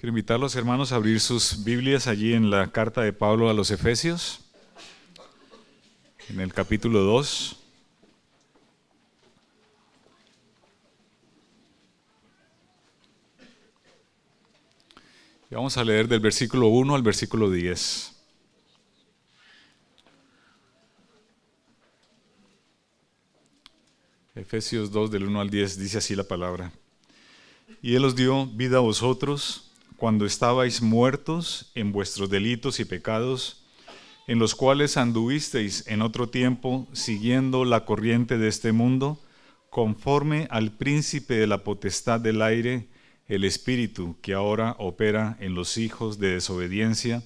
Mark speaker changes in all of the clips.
Speaker 1: Quiero invitar a los hermanos a abrir sus Biblias allí en la carta de Pablo a los Efesios, en el capítulo 2. Y vamos a leer del versículo 1 al versículo 10. Efesios 2 del 1 al 10 dice así la palabra. Y Él os dio vida a vosotros cuando estabais muertos en vuestros delitos y pecados, en los cuales anduvisteis en otro tiempo siguiendo la corriente de este mundo, conforme al príncipe de la potestad del aire, el espíritu que ahora opera en los hijos de desobediencia,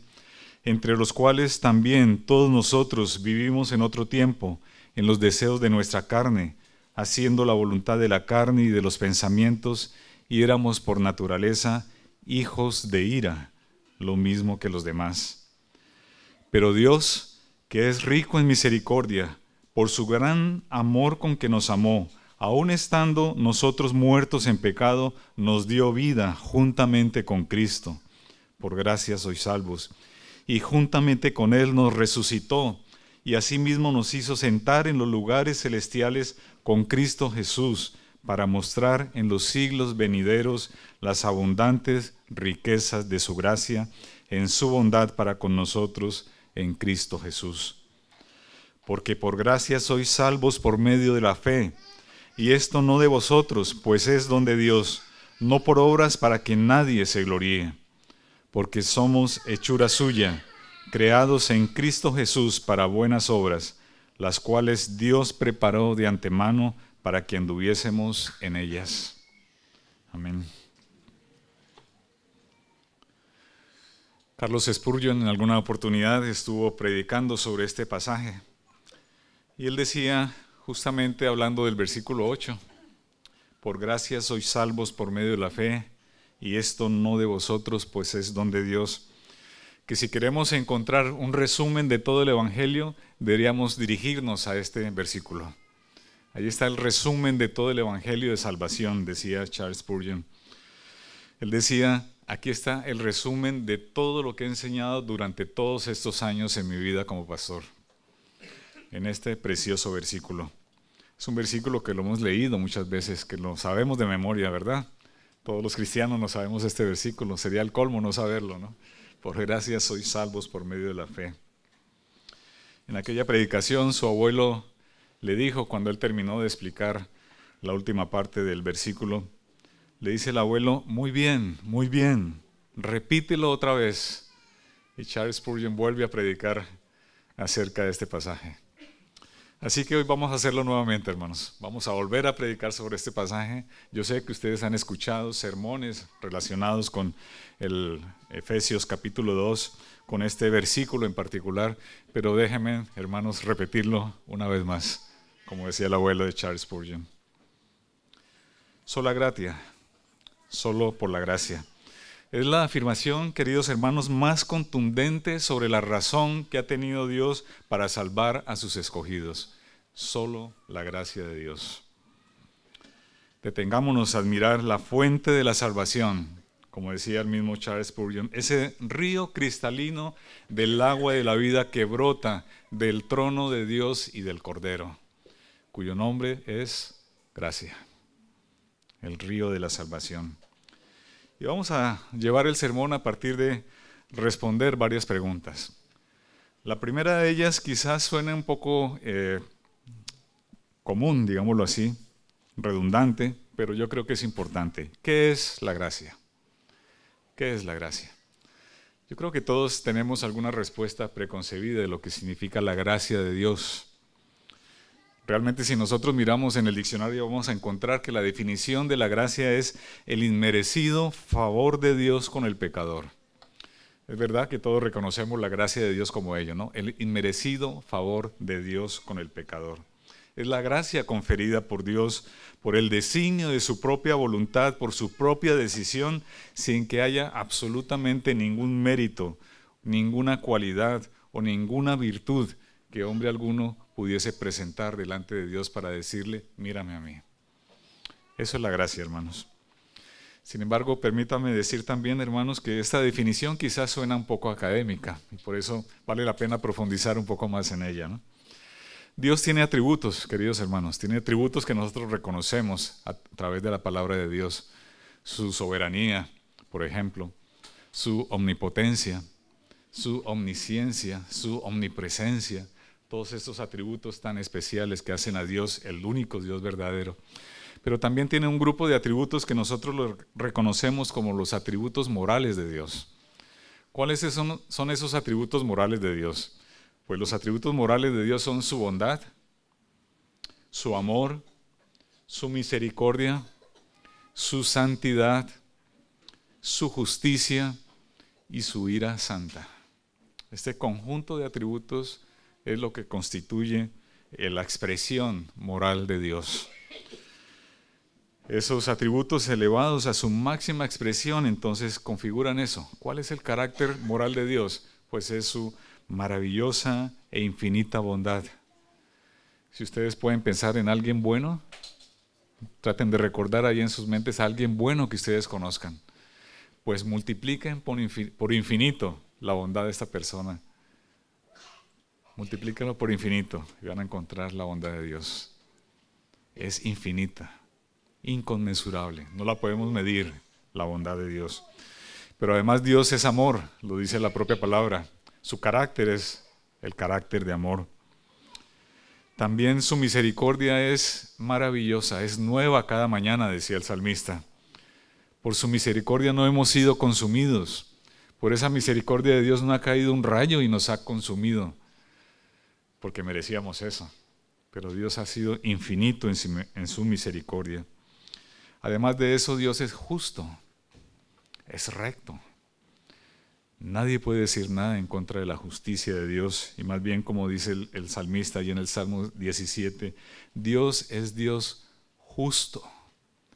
Speaker 1: entre los cuales también todos nosotros vivimos en otro tiempo, en los deseos de nuestra carne, haciendo la voluntad de la carne y de los pensamientos, y éramos por naturaleza hijos de ira, lo mismo que los demás. Pero Dios, que es rico en misericordia, por su gran amor con que nos amó, aun estando nosotros muertos en pecado, nos dio vida juntamente con Cristo. Por gracia sois salvos. Y juntamente con Él nos resucitó, y asimismo nos hizo sentar en los lugares celestiales con Cristo Jesús, para mostrar en los siglos venideros las abundantes riquezas de su gracia, en su bondad para con nosotros en Cristo Jesús. Porque por gracia sois salvos por medio de la fe, y esto no de vosotros, pues es don de Dios, no por obras para que nadie se gloríe, porque somos hechura suya, creados en Cristo Jesús para buenas obras, las cuales Dios preparó de antemano para que anduviésemos en ellas. Amén. Carlos Spurgeon en alguna oportunidad estuvo predicando sobre este pasaje y él decía, justamente hablando del versículo 8, por gracia sois salvos por medio de la fe, y esto no de vosotros, pues es don de Dios. Que si queremos encontrar un resumen de todo el Evangelio, deberíamos dirigirnos a este versículo. Ahí está el resumen de todo el Evangelio de salvación, decía Charles Spurgeon. Él decía, aquí está el resumen de todo lo que he enseñado durante todos estos años en mi vida como pastor, en este precioso versículo. Es un versículo que lo hemos leído muchas veces, que lo sabemos de memoria, ¿verdad? Todos los cristianos no sabemos este versículo, sería el colmo no saberlo, ¿no? Por gracia sois salvos por medio de la fe. En aquella predicación su abuelo le dijo, cuando él terminó de explicar la última parte del versículo, le dice el abuelo, muy bien, repítelo otra vez. Y Charles Spurgeon vuelve a predicar acerca de este pasaje. Así que hoy vamos a hacerlo nuevamente, hermanos. Vamos a volver a predicar sobre este pasaje. Yo sé que ustedes han escuchado sermones relacionados con el Efesios capítulo 2, con este versículo en particular, pero déjenme, hermanos, repetirlo una vez más, como decía el abuelo de Charles Spurgeon. Sola gratia, solo por la gracia. Es la afirmación, queridos hermanos, más contundente sobre la razón que ha tenido Dios para salvar a sus escogidos. Solo la gracia de Dios. Detengámonos a admirar la fuente de la salvación, como decía el mismo Charles Spurgeon, ese río cristalino del agua de la vida que brota del trono de Dios y del Cordero, cuyo nombre es gracia, el río de la salvación. Y vamos a llevar el sermón a partir de responder varias preguntas. La primera de ellas quizás suene un poco común, digámoslo así, redundante, pero yo creo que es importante. ¿Qué es la gracia? ¿Qué es la gracia? Yo creo que todos tenemos alguna respuesta preconcebida de lo que significa la gracia de Dios. Realmente si nosotros miramos en el diccionario vamos a encontrar que la definición de la gracia es el inmerecido favor de Dios con el pecador. Es verdad que todos reconocemos la gracia de Dios como ello, ¿no? El inmerecido favor de Dios con el pecador. Es la gracia conferida por Dios por el designio de su propia voluntad, por su propia decisión, sin que haya absolutamente ningún mérito, ninguna cualidad o ninguna virtud que hombre alguno pudiese presentar delante de Dios para decirle, mírame a mí. Eso es la gracia, hermanos. Sin embargo, permítame decir también, hermanos, que esta definición quizás suena un poco académica y por eso vale la pena profundizar un poco más en ella, ¿no? Dios tiene atributos, queridos hermanos, tiene atributos que nosotros reconocemos a través de la palabra de Dios. Su soberanía, por ejemplo, su omnipotencia, su omnisciencia, su omnipresencia, todos estos atributos tan especiales que hacen a Dios el único Dios verdadero. Pero también tiene un grupo de atributos que nosotros lo reconocemos como los atributos morales de Dios. ¿Cuáles son esos atributos morales de Dios? Pues los atributos morales de Dios son su bondad, su amor, su misericordia, su santidad, su justicia y su ira santa. Este conjunto de atributos es lo que constituye la expresión moral de Dios. Esos atributos elevados a su máxima expresión entonces configuran eso. ¿Cuál es el carácter moral de Dios? Pues es su maravillosa e infinita bondad. Si ustedes pueden pensar en alguien bueno, traten de recordar ahí en sus mentes a alguien bueno que ustedes conozcan. Pues multipliquen por infinito la bondad de esta persona. Multiplíquenlo por infinito y van a encontrar la bondad de Dios. Es infinita, inconmensurable. No la podemos medir, la bondad de Dios. Pero además Dios es amor, lo dice la propia palabra. Su carácter es el carácter de amor. También su misericordia es maravillosa, es nueva cada mañana, decía el salmista. Por su misericordia no hemos sido consumidos. Por esa misericordia de Dios no ha caído un rayo y nos ha consumido, porque merecíamos eso. Pero Dios ha sido infinito en su misericordia. Además de eso, Dios es justo, es recto. Nadie puede decir nada en contra de la justicia de Dios, y más bien, como dice el salmista allí en el Salmo 17, Dios es Dios justo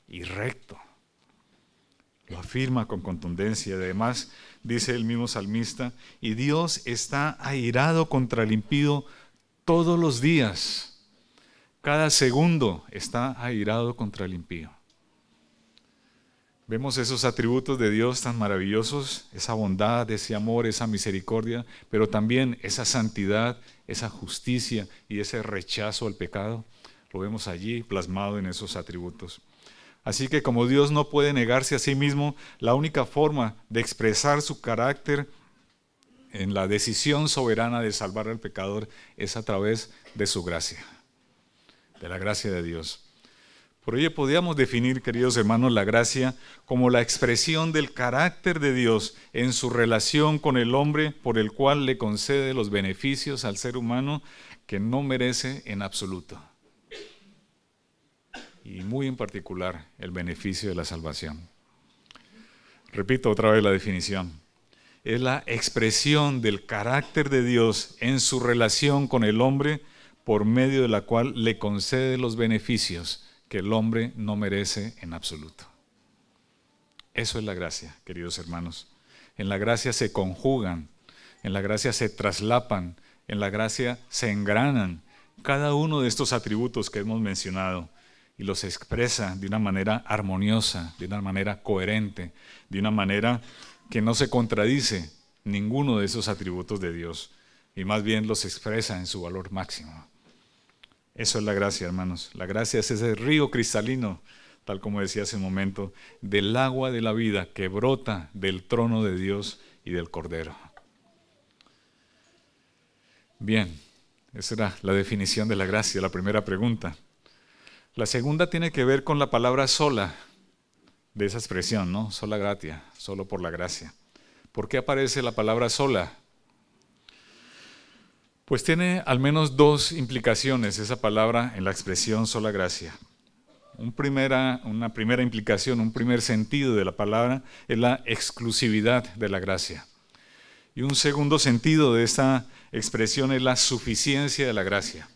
Speaker 1: y recto. Lo afirma con contundencia. Además, dice el mismo salmista, y Dios está airado contra el impío todos los días. Cada segundo está airado contra el impío. Vemos esos atributos de Dios tan maravillosos, esa bondad, ese amor, esa misericordia, pero también esa santidad, esa justicia y ese rechazo al pecado. Lo vemos allí plasmado en esos atributos. Así que como Dios no puede negarse a sí mismo, la única forma de expresar su carácter en la decisión soberana de salvar al pecador es a través de su gracia, de la gracia de Dios. Por ello podríamos definir, queridos hermanos, la gracia como la expresión del carácter de Dios en su relación con el hombre, por el cual le concede los beneficios al ser humano que no merece en absoluto. Y muy en particular el beneficio de la salvación. Repito otra vez la definición. Es la expresión del carácter de Dios en su relación con el hombre, por medio de la cual le concede los beneficios que el hombre no merece en absoluto. Eso es la gracia, queridos hermanos. En la gracia se conjugan, en la gracia se traslapan, en la gracia se engranan cada uno de estos atributos que hemos mencionado y los expresa de una manera armoniosa, de una manera coherente, de una manera que no se contradice ninguno de esos atributos de Dios y más bien los expresa en su valor máximo. Eso es la gracia, hermanos. La gracia es ese río cristalino, tal como decía hace un momento, del agua de la vida que brota del trono de Dios y del Cordero. Bien, esa era la definición de la gracia, la primera pregunta. La segunda tiene que ver con la palabra sola, de esa expresión, ¿no? Sola gratia, solo por la gracia. ¿Por qué aparece la palabra sola? Pues tiene al menos dos implicaciones esa palabra en la expresión sola gracia. Una primera implicación, un primer sentido de la palabra es la exclusividad de la gracia. Y un segundo sentido de esta expresión es la suficiencia de la gracia.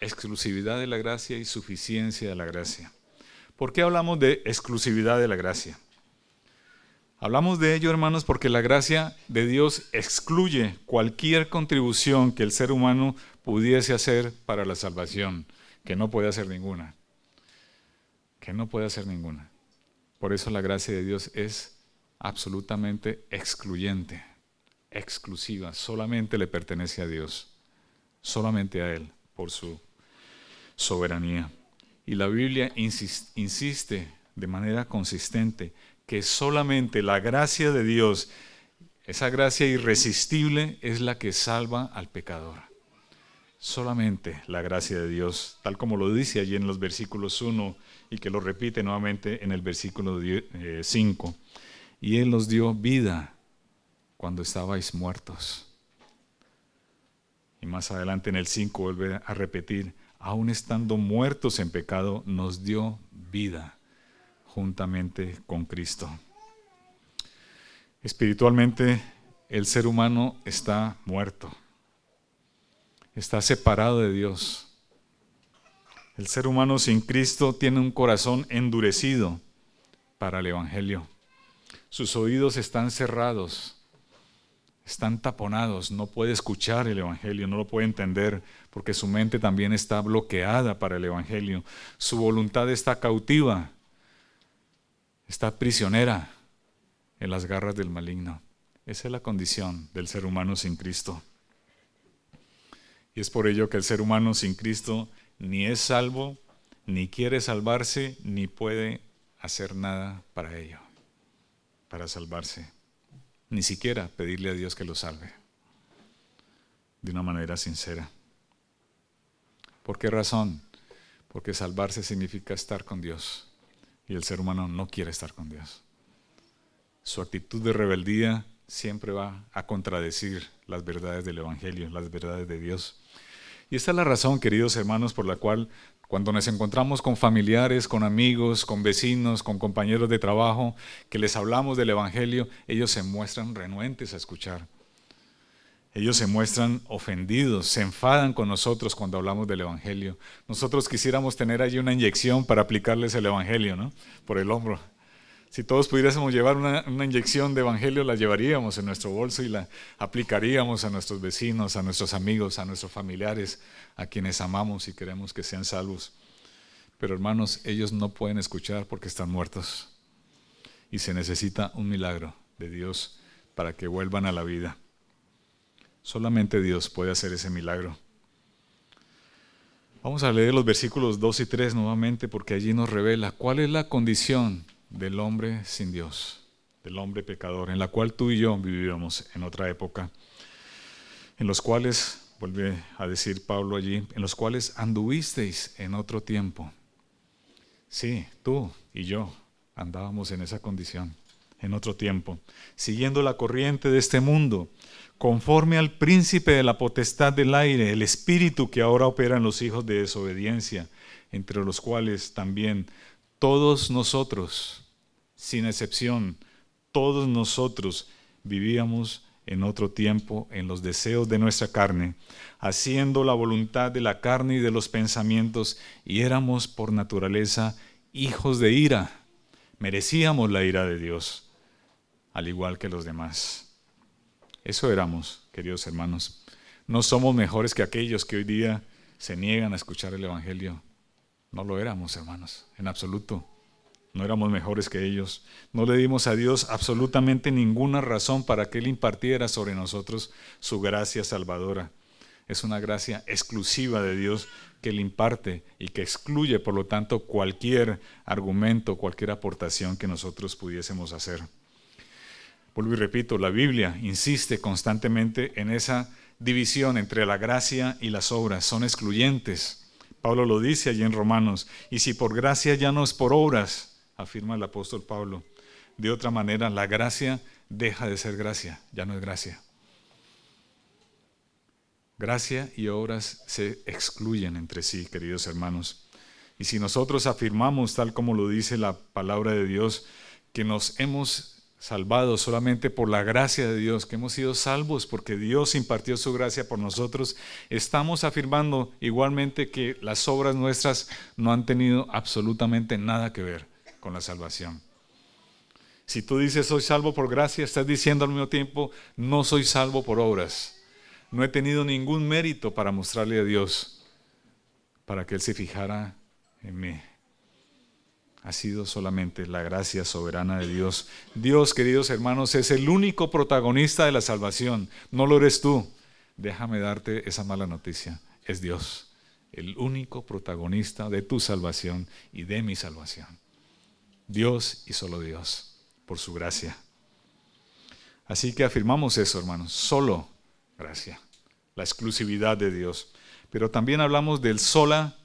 Speaker 1: Exclusividad de la gracia y suficiencia de la gracia. ¿Por qué hablamos de exclusividad de la gracia? Hablamos de ello, hermanos, porque la gracia de Dios excluye cualquier contribución que el ser humano pudiese hacer para la salvación, que no puede hacer ninguna. Que no puede hacer ninguna. Por eso la gracia de Dios es absolutamente excluyente, exclusiva, solamente le pertenece a Dios, solamente a Él, por su soberanía. Y la Biblia insiste de manera consistente que solamente la gracia de Dios, esa gracia irresistible, es la que salva al pecador. Solamente la gracia de Dios, tal como lo dice allí en los versículos 1 y que lo repite nuevamente en el versículo 5. Y Él nos dio vida cuando estabais muertos. Y más adelante en el 5 vuelve a repetir, aun estando muertos en pecado, nos dio vida juntamente con Cristo. Espiritualmente, el ser humano está muerto. Está separado de Dios. El ser humano sin Cristo tiene un corazón endurecido para el Evangelio. Sus oídos están cerrados, están taponados, no puede escuchar el Evangelio, no lo puede entender, porque su mente también está bloqueada para el Evangelio. Su voluntad está cautiva, está prisionera en las garras del maligno. Esa es la condición del ser humano sin Cristo. Y es por ello que el ser humano sin Cristo ni es salvo, ni quiere salvarse, ni puede hacer nada para ello, para salvarse. Ni siquiera pedirle a Dios que lo salve de una manera sincera. ¿Por qué razón? Porque salvarse significa estar con Dios y el ser humano no quiere estar con Dios. Su actitud de rebeldía siempre va a contradecir las verdades del Evangelio, las verdades de Dios. Y esta es la razón, queridos hermanos, por la cual cuando nos encontramos con familiares, con amigos, con vecinos, con compañeros de trabajo, que les hablamos del Evangelio, ellos se muestran renuentes a escuchar. Ellos se muestran ofendidos, se enfadan con nosotros cuando hablamos del Evangelio. Nosotros quisiéramos tener allí una inyección para aplicarles el Evangelio, ¿no? Por el hombro. Si todos pudiésemos llevar una inyección de Evangelio, la llevaríamos en nuestro bolso y la aplicaríamos a nuestros vecinos, a nuestros amigos, a nuestros familiares, a quienes amamos y queremos que sean salvos. Pero hermanos, ellos no pueden escuchar porque están muertos. Y se necesita un milagro de Dios para que vuelvan a la vida. Solamente Dios puede hacer ese milagro. Vamos a leer los versículos 2 y 3 nuevamente porque allí nos revela cuál es la condición del hombre sin Dios, del hombre pecador, en la cual tú y yo vivíamos en otra época, en los cuales, vuelve a decir Pablo allí, en los cuales anduvisteis en otro tiempo. Sí, tú y yo andábamos en esa condición, en otro tiempo, siguiendo la corriente de este mundo, conforme al príncipe de la potestad del aire, el espíritu que ahora opera en los hijos de desobediencia, entre los cuales también todos nosotros, sin excepción, todos nosotros vivíamos en otro tiempo en los deseos de nuestra carne, haciendo la voluntad de la carne y de los pensamientos, y éramos por naturaleza hijos de ira. Merecíamos la ira de Dios, al igual que los demás. Eso éramos, queridos hermanos. No somos mejores que aquellos que hoy día se niegan a escuchar el Evangelio. No lo éramos, hermanos, en absoluto. No éramos mejores que ellos. No le dimos a Dios absolutamente ninguna razón para que Él impartiera sobre nosotros su gracia salvadora. Es una gracia exclusiva de Dios que Él imparte y que excluye, por lo tanto, cualquier argumento, cualquier aportación que nosotros pudiésemos hacer. Vuelvo y repito, la Biblia insiste constantemente en esa división entre la gracia y las obras. Son excluyentes. Pablo lo dice allí en Romanos. Y si por gracia ya no es por obras, afirma el apóstol Pablo, de otra manera la gracia deja de ser gracia, ya no es gracia. Gracia y obras se excluyen entre sí, queridos hermanos. Y si nosotros afirmamos, tal como lo dice la palabra de Dios, que nos hemos salvado solamente por la gracia de Dios, que hemos sido salvos porque Dios impartió su gracia por nosotros, estamos afirmando igualmente que las obras nuestras no han tenido absolutamente nada que ver con la salvación. Si tú dices soy salvo por gracia, estás diciendo al mismo tiempo no soy salvo por obras. No he tenido ningún mérito para mostrarle a Dios, para que Él se fijara en mí. ha sido solamente la gracia soberana de Dios. Dios, queridos hermanos, es el único protagonista de la salvación. No lo eres tú. Déjame darte esa mala noticia. Es Dios, el único protagonista de tu salvación y de mi salvación. Dios y solo Dios, por su gracia. Así que afirmamos eso, hermanos, solo gracia, la exclusividad de Dios. Pero también hablamos del sola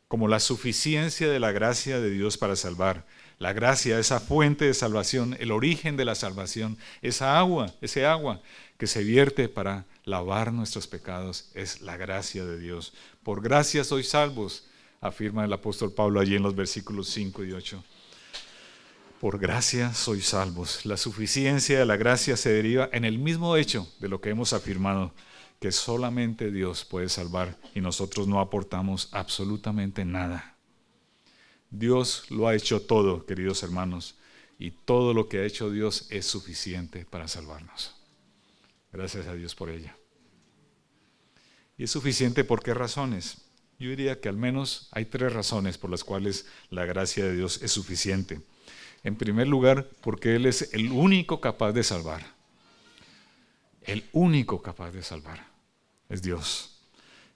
Speaker 1: como la suficiencia de la gracia de Dios para salvar. La gracia, esa fuente de salvación, el origen de la salvación, ese agua que se vierte para lavar nuestros pecados, es la gracia de Dios. Por gracia sois salvos, afirma el apóstol Pablo allí en los versículos 5 y 8. Por gracia sois salvos. La suficiencia de la gracia se deriva en el mismo hecho de lo que hemos afirmado, que solamente Dios puede salvar y nosotros no aportamos absolutamente nada. Dios lo ha hecho todo, queridos hermanos, y todo lo que ha hecho Dios es suficiente para salvarnos. Gracias a Dios por ella. ¿Y es suficiente por qué razones? Yo diría que al menos hay 3 razones por las cuales la gracia de Dios es suficiente. En primer lugar, porque Él es el único capaz de salvar. El único capaz de salvar es Dios.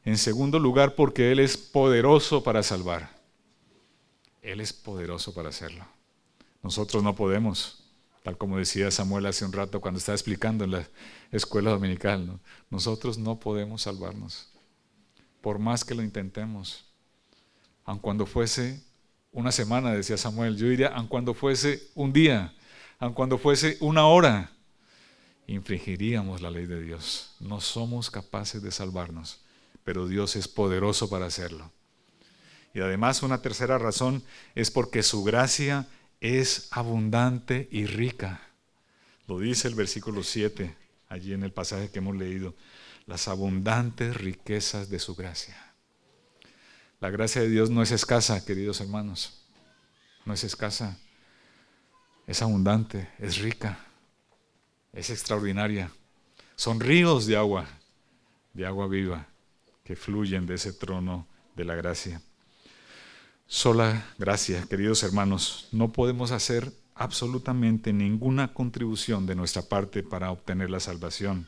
Speaker 1: En segundo lugar, porque Él es poderoso para salvar. Él es poderoso para hacerlo. Nosotros no podemos, tal como decía Samuel hace un rato cuando estaba explicando en la escuela dominical, ¿no? Nosotros no podemos salvarnos, por más que lo intentemos. Aun cuando fuese una semana, decía Samuel, yo diría, aun cuando fuese un día, aun cuando fuese una hora, infringiríamos la ley de Dios. No somos capaces de salvarnos, pero Dios es poderoso para hacerlo. Y además una tercera razón es porque su gracia es abundante y rica. Lo dice el versículo 7, allí en el pasaje que hemos leído, las abundantes riquezas de su gracia. La gracia de Dios no es escasa, queridos hermanos, no es escasa, es abundante, es rica. Es extraordinaria. Son ríos de agua viva, que fluyen de ese trono de la gracia. Sola gracia, queridos hermanos, no podemos hacer absolutamente ninguna contribución de nuestra parte para obtener la salvación.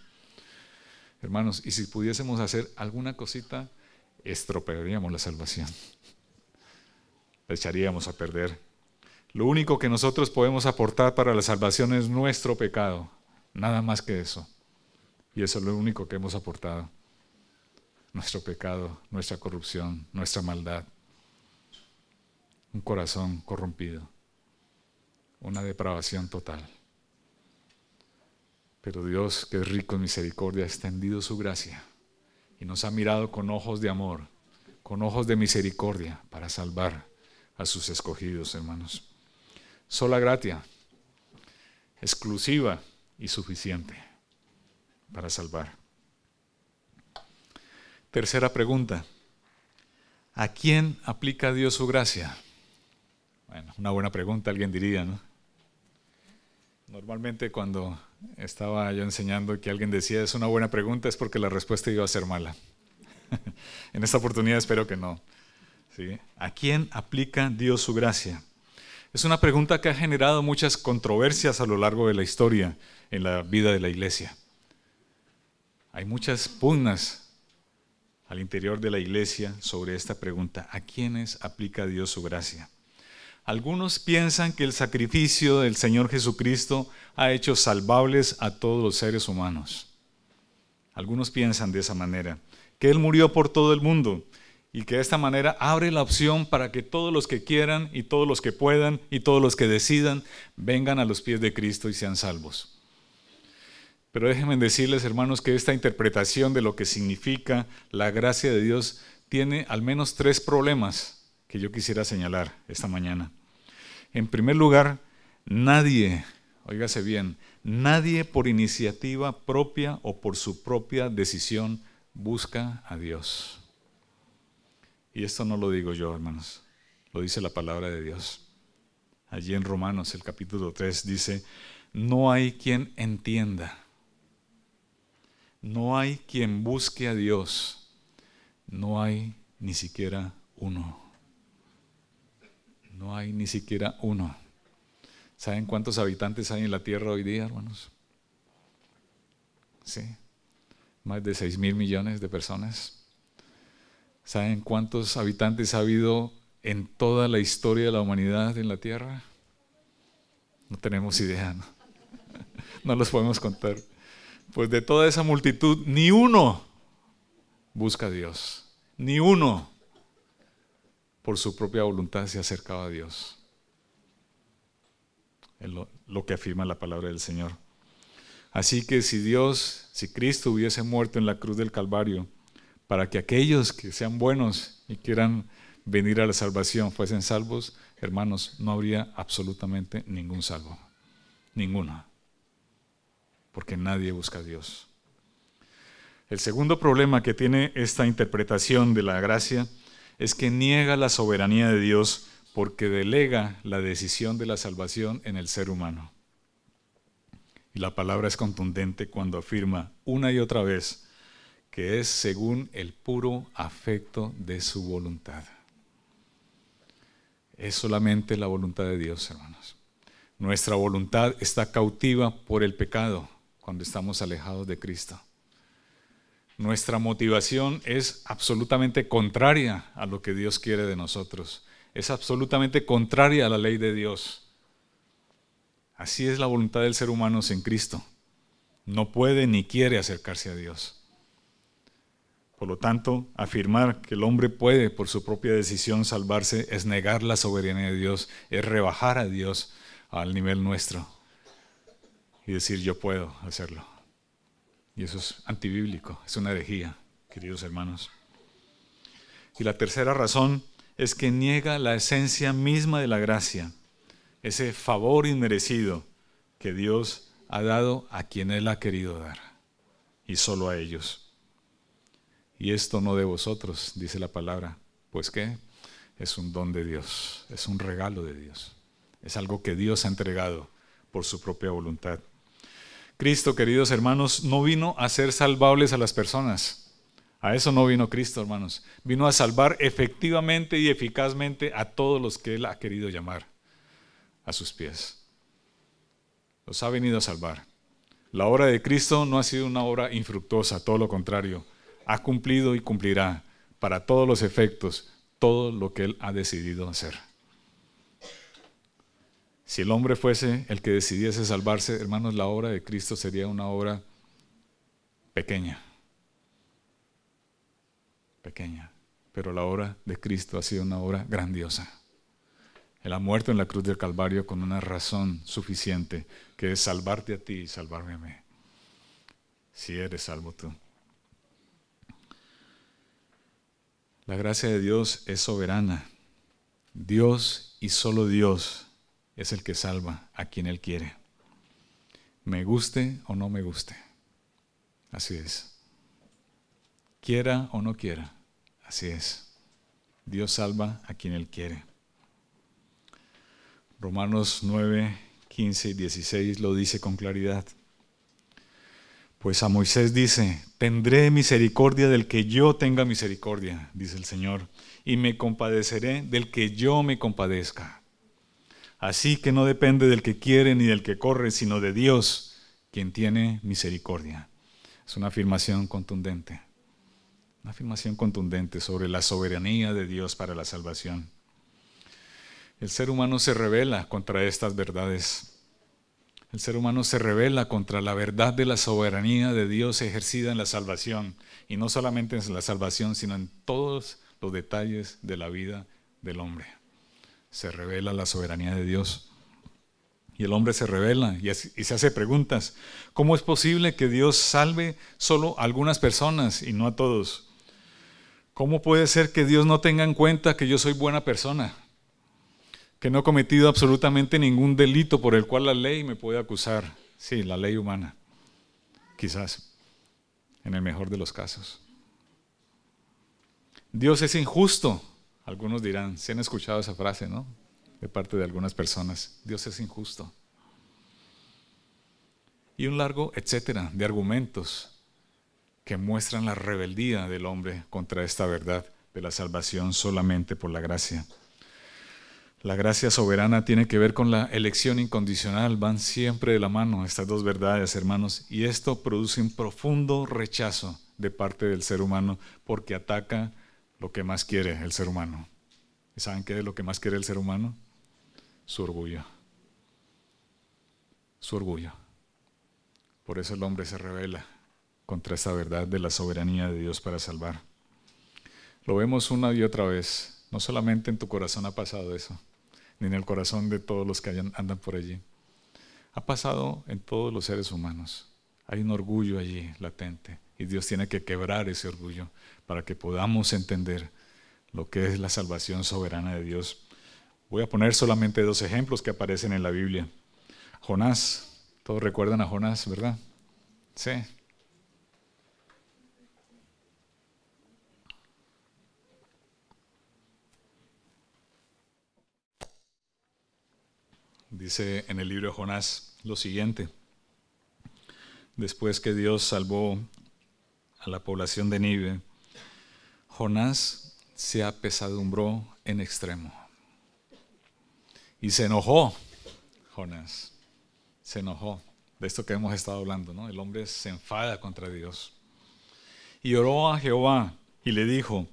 Speaker 1: Hermanos, y si pudiésemos hacer alguna cosita, estropearíamos la salvación. La echaríamos a perder. Lo único que nosotros podemos aportar para la salvación es nuestro pecado. Nada más que eso. Y eso es lo único que hemos aportado. Nuestro pecado, nuestra corrupción, nuestra maldad. Un corazón corrompido. Una depravación total. Pero Dios, que es rico en misericordia, ha extendido su gracia y nos ha mirado con ojos de amor, con ojos de misericordia para salvar a sus escogidos, hermanos. Sola gratia, exclusiva y suficiente para salvar. Tercera pregunta. ¿A quién aplica Dios su gracia? Bueno, una buena pregunta, alguien diría, ¿no? Normalmente cuando estaba yo enseñando que alguien decía es una buena pregunta es porque la respuesta iba a ser mala. En esta oportunidad espero que no. ¿Sí? ¿A quién aplica Dios su gracia? Es una pregunta que ha generado muchas controversias a lo largo de la historia en la vida de la iglesia. Hay muchas pugnas al interior de la iglesia sobre esta pregunta. ¿A quiénes aplica Dios su gracia? Algunos piensan que el sacrificio del Señor Jesucristo ha hecho salvables a todos los seres humanos. Algunos piensan de esa manera, que Él murió por todo el mundo y que de esta manera abre la opción para que todos los que quieran y todos los que puedan y todos los que decidan vengan a los pies de Cristo y sean salvos. Pero déjenme decirles, hermanos, que esta interpretación de lo que significa la gracia de Dios tiene al menos 3 problemas que yo quisiera señalar esta mañana. En primer lugar, nadie, óigase bien, nadie por iniciativa propia o por su propia decisión busca a Dios. Y esto no lo digo yo, hermanos, lo dice la palabra de Dios. Allí en Romanos, el capítulo 3, dice, no hay quien entienda, no hay quien busque a Dios, no hay ni siquiera uno. No hay ni siquiera uno. ¿Saben cuántos habitantes hay en la tierra hoy día, hermanos? Sí, más de 6.000 millones de personas. ¿Saben cuántos habitantes ha habido en toda la historia de la humanidad en la tierra? No tenemos idea, ¿no? No los podemos contar. Pues de toda esa multitud, ni uno busca a Dios. Ni uno por su propia voluntad se ha acercado a Dios. Es lo que afirma la palabra del Señor. Así que si Cristo hubiese muerto en la cruz del Calvario, para que aquellos que sean buenos y quieran venir a la salvación fuesen salvos, hermanos, no habría absolutamente ningún salvo. Ninguno. Porque nadie busca a Dios. El segundo problema que tiene esta interpretación de la gracia es que niega la soberanía de Dios porque delega la decisión de la salvación en el ser humano. Y la palabra es contundente cuando afirma una y otra vez que es según el puro afecto de su voluntad. Es solamente la voluntad de Dios, hermanos. Nuestra voluntad está cautiva por el pecado cuando estamos alejados de Cristo. Nuestra motivación es absolutamente contraria a lo que Dios quiere de nosotros. Es absolutamente contraria a la ley de Dios. Así es la voluntad del ser humano sin Cristo. No puede ni quiere acercarse a Dios. Por lo tanto, afirmar que el hombre puede por su propia decisión salvarse es negar la soberanía de Dios, es rebajar a Dios al nivel nuestro y decir yo puedo hacerlo. Y eso es antibíblico, es una herejía, queridos hermanos. Y la tercera razón es que niega la esencia misma de la gracia, ese favor inmerecido que Dios ha dado a quien Él ha querido dar, y solo a ellos. Y esto no de vosotros, dice la palabra, pues ¿qué? Es un don de Dios, es un regalo de Dios, es algo que Dios ha entregado por su propia voluntad. Cristo, queridos hermanos, no vino a ser salvables a las personas. A eso no vino Cristo, hermanos. Vino a salvar efectivamente y eficazmente a todos los que Él ha querido llamar a sus pies. Los ha venido a salvar. La obra de Cristo no ha sido una obra infructuosa, todo lo contrario. Ha cumplido y cumplirá para todos los efectos todo lo que Él ha decidido hacer. Si el hombre fuese el que decidiese salvarse, hermanos, la obra de Cristo sería una obra pequeña. Pequeña. Pero la obra de Cristo ha sido una obra grandiosa. Él ha muerto en la cruz del Calvario con una razón suficiente, que es salvarte a ti y salvarme a mí. Si eres salvo tú. La gracia de Dios es soberana. Dios y solo Dios es el que salva a quien Él quiere. Me guste o no me guste. Así es. Quiera o no quiera. Así es. Dios salva a quien Él quiere. Romanos 9, 15 y 16 lo dice con claridad. Pues a Moisés dice, tendré misericordia del que yo tenga misericordia, dice el Señor, y me compadeceré del que yo me compadezca. Así que no depende del que quiere ni del que corre, sino de Dios, quien tiene misericordia. Es una afirmación contundente. Una afirmación contundente sobre la soberanía de Dios para la salvación. El ser humano se rebela contra estas verdades. El ser humano se rebela contra la verdad de la soberanía de Dios ejercida en la salvación. Y no solamente en la salvación, sino en todos los detalles de la vida del hombre. Se revela la soberanía de Dios. Y el hombre se revela y se hace preguntas. ¿Cómo es posible que Dios salve solo a algunas personas y no a todos? ¿Cómo puede ser que Dios no tenga en cuenta que yo soy buena persona? Que no he cometido absolutamente ningún delito por el cual la ley me puede acusar. Sí, la ley humana. Quizás, en el mejor de los casos. Dios es injusto. Algunos dirán, si han escuchado esa frase, ¿no? De parte de algunas personas. Dios es injusto. Y un largo etcétera de argumentos que muestran la rebeldía del hombre contra esta verdad de la salvación solamente por la gracia. La gracia soberana tiene que ver con la elección incondicional. Van siempre de la mano estas dos verdades, hermanos. Y esto produce un profundo rechazo de parte del ser humano porque ataca lo que más quiere el ser humano. ¿Y saben qué es lo que más quiere el ser humano? Su orgullo. Su orgullo. Por eso el hombre se rebela contra esta verdad de la soberanía de Dios para salvar. Lo vemos una y otra vez. No solamente en tu corazón ha pasado eso, ni en el corazón de todos los que andan por allí. Ha pasado en todos los seres humanos. Hay un orgullo allí latente y Dios tiene que quebrar ese orgullo para que podamos entender lo que es la salvación soberana de Dios. Voy a poner solamente 2 ejemplos que aparecen en la Biblia. Jonás, todos recuerdan a Jonás, ¿verdad? Sí. Dice en el libro de Jonás lo siguiente: después que Dios salvó a la población de Nínive, Jonás se apesadumbró en extremo y se enojó. Jonás se enojó, de esto que hemos estado hablando, ¿no? El hombre se enfada contra Dios y oró a Jehová y le dijo: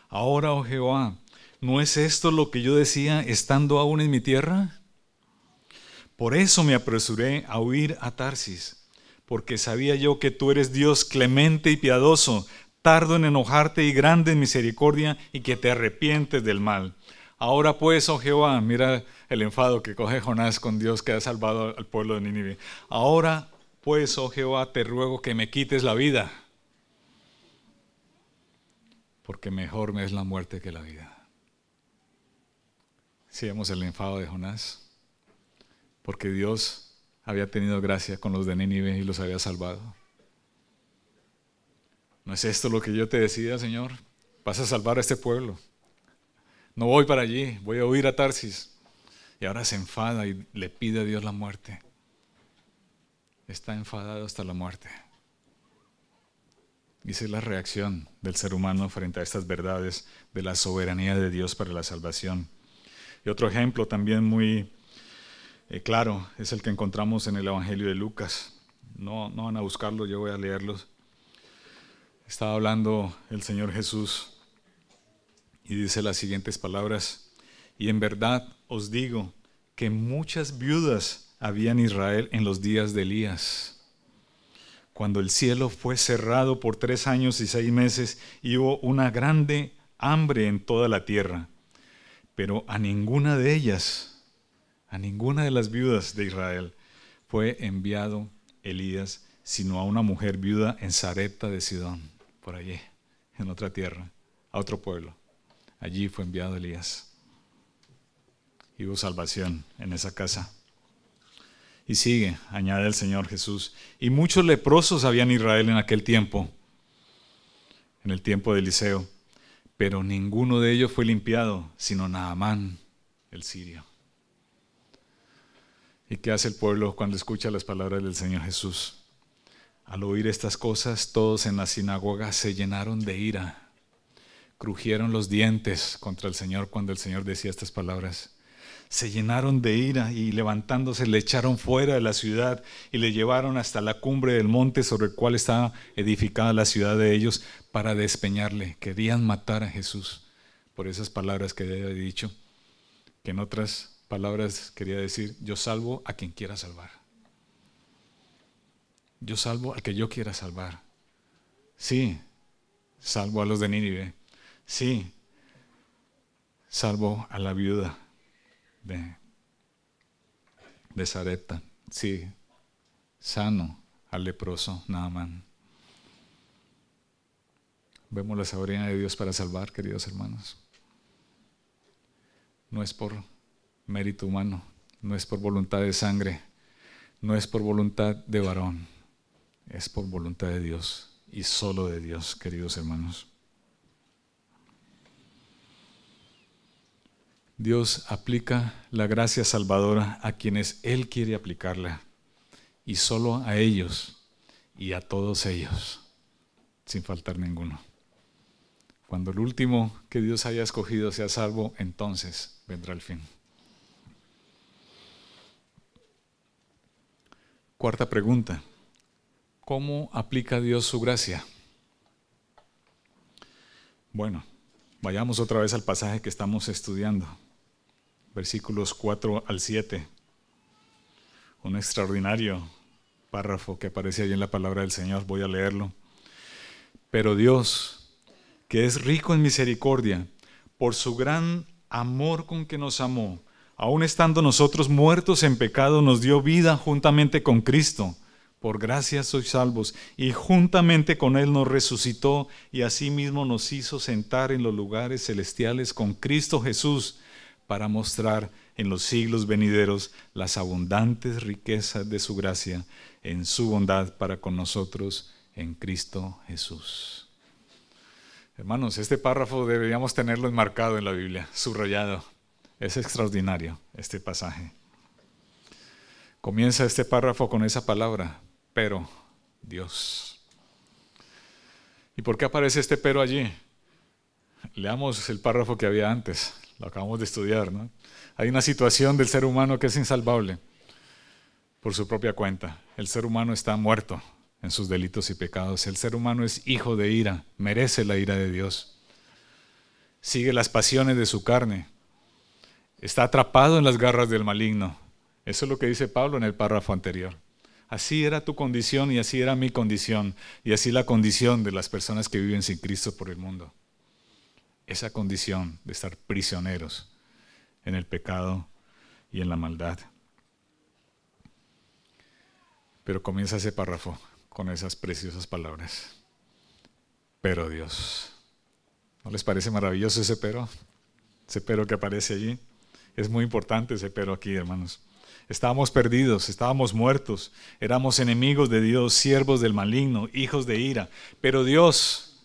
Speaker 1: ahora, oh Jehová, ¿no es esto lo que yo decía estando aún en mi tierra? Por eso me apresuré a huir a Tarsis, porque sabía yo que tú eres Dios clemente y piadoso, tardo en enojarte y grande en misericordia, y que te arrepientes del mal. Ahora pues, oh Jehová, mira el enfado que coge Jonás con Dios que ha salvado al pueblo de Nínive. Ahora pues, oh Jehová, te ruego que me quites la vida, porque mejor me es la muerte que la vida. ¿Sí vemos el enfado de Jonás? Porque Dios había tenido gracia con los de Nínive y los había salvado. ¿No es esto lo que yo te decía, Señor? Vas a salvar a este pueblo. No voy para allí, voy a huir a Tarsis. Y ahora se enfada y le pide a Dios la muerte. Está enfadado hasta la muerte. Y esa es la reacción del ser humano frente a estas verdades de la soberanía de Dios para la salvación. Y otro ejemplo también muy claro es el que encontramos en el Evangelio de Lucas. No van a buscarlo, yo voy a leerlos. Estaba hablando el Señor Jesús y dice las siguientes palabras: y en verdad os digo que muchas viudas había en Israel en los días de Elías, cuando el cielo fue cerrado por 3 años y 6 meses y hubo una grande hambre en toda la tierra. Pero a ninguna de ellas, a ninguna de las viudas de Israel fue enviado Elías, sino a una mujer viuda en Sarepta de Sidón, por allí, en otra tierra, a otro pueblo. Allí fue enviado Elías. Y hubo salvación en esa casa. Y sigue, añade el Señor Jesús: y muchos leprosos había en Israel en aquel tiempo, en el tiempo de Eliseo, pero ninguno de ellos fue limpiado, sino Naamán, el sirio. ¿Y qué hace el pueblo cuando escucha las palabras del Señor Jesús? Al oír estas cosas, todos en la sinagoga se llenaron de ira. Crujieron los dientes contra el Señor cuando el Señor decía estas palabras. Se llenaron de ira y levantándose le echaron fuera de la ciudad y le llevaron hasta la cumbre del monte sobre el cual estaba edificada la ciudad de ellos para despeñarle. Querían matar a Jesús por esas palabras que había dicho, que en otras palabras quería decir: yo salvo a quien quiera salvar. Yo salvo al que yo quiera salvar. Sí, salvo a los de Nínive. Sí, salvo a la viuda de Sarepta. Sí, sano al leproso Naamán. Vemos la soberanía de Dios para salvar, queridos hermanos. No es por mérito humano, no es por voluntad de sangre, no es por voluntad de varón, es por voluntad de Dios y solo de Dios, queridos hermanos. Dios aplica la gracia salvadora a quienes Él quiere aplicarla, y solo a ellos y a todos ellos, sin faltar ninguno. Cuando el último que Dios haya escogido sea salvo, entonces vendrá el fin. Cuarta pregunta. ¿Cómo aplica Dios su gracia? Bueno, vayamos otra vez al pasaje que estamos estudiando. Versículos 4 al 7. Un extraordinario párrafo que aparece ahí en la palabra del Señor. Voy a leerlo. Pero Dios, que es rico en misericordia, por su gran amor con que nos amó, aun estando nosotros muertos en pecado, nos dio vida juntamente con Cristo. Por gracia sois salvos, y juntamente con Él nos resucitó, y asimismo nos hizo sentar en los lugares celestiales con Cristo Jesús, para mostrar en los siglos venideros las abundantes riquezas de su gracia en su bondad para con nosotros en Cristo Jesús. Hermanos, este párrafo deberíamos tenerlo enmarcado en la Biblia, subrayado. Es extraordinario este pasaje. Comienza este párrafo con esa palabra, pero Dios. ¿Y por qué aparece este pero allí? Leamos el párrafo que había antes, lo acabamos de estudiar, ¿no? Hay una situación del ser humano que es insalvable por su propia cuenta. El ser humano está muerto en sus delitos y pecados. El ser humano es hijo de ira, merece la ira de Dios. Sigue las pasiones de su carne. Está atrapado en las garras del maligno. Eso es lo que dice Pablo en el párrafo anterior. Así era tu condición y así era mi condición y así la condición de las personas que viven sin Cristo por el mundo. Esa condición de estar prisioneros en el pecado y en la maldad. Pero comienza ese párrafo con esas preciosas palabras. Pero Dios. ¿No les parece maravilloso ese pero? Ese pero que aparece allí. Es muy importante ese pero aquí, hermanos. Estábamos perdidos, estábamos muertos, éramos enemigos de Dios, siervos del maligno, hijos de ira. Pero Dios,